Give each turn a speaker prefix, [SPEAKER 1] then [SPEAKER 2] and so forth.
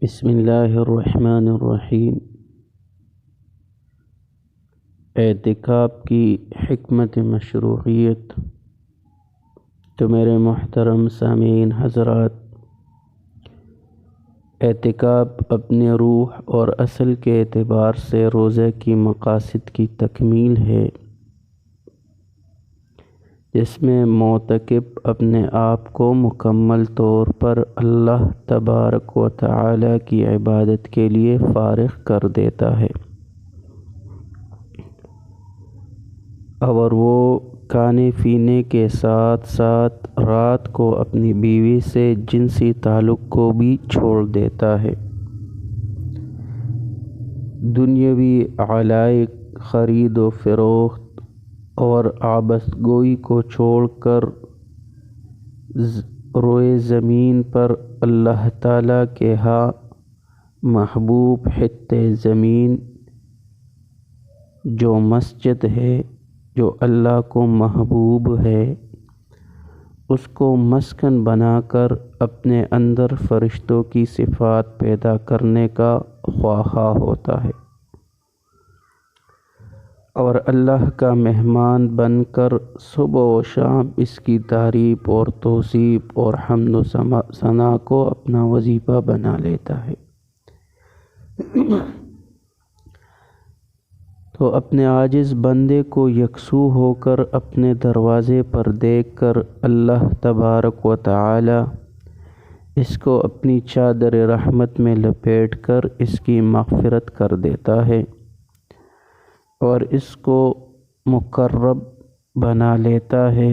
[SPEAKER 1] بسم اللہ الرحمن الرحیم۔ اعتکاف کی حکمت مشروعیت۔ تو میرے محترم سامعین حضرات، اعتکاف اپنے روح اور اصل کے اعتبار سے روزہ کی مقاصد کی تکمیل ہے، جس میں معتکف اپنے آپ کو مکمل طور پر اللہ تبارک و تعالی کی عبادت کے لیے فارغ کر دیتا ہے، اور وہ کھانے پینے کے ساتھ ساتھ رات کو اپنی بیوی سے جنسی تعلق کو بھی چھوڑ دیتا ہے۔ دنیاوی علائق، خرید و فروخت اور عبث گوئی کو چھوڑ کر روئے زمین پر اللہ تعالیٰ کے ہاں محبوب خطے زمین جو مسجد ہے، جو اللہ کو محبوب ہے، اس کو مسکن بنا کر اپنے اندر فرشتوں کی صفات پیدا کرنے کا خواہاں ہوتا ہے، اور اللہ کا مہمان بن کر صبح و شام اس کی تعریف اور توصیف اور حمد و ثنا کو اپنا وظیفہ بنا لیتا ہے۔ تو اپنے عاجز بندے کو یکسو ہو کر اپنے دروازے پر دیکھ کر اللہ تبارک و تعالی اس کو اپنی چادر رحمت میں لپیٹ کر اس کی مغفرت کر دیتا ہے، اور اس کو مقرب بنا لیتا ہے،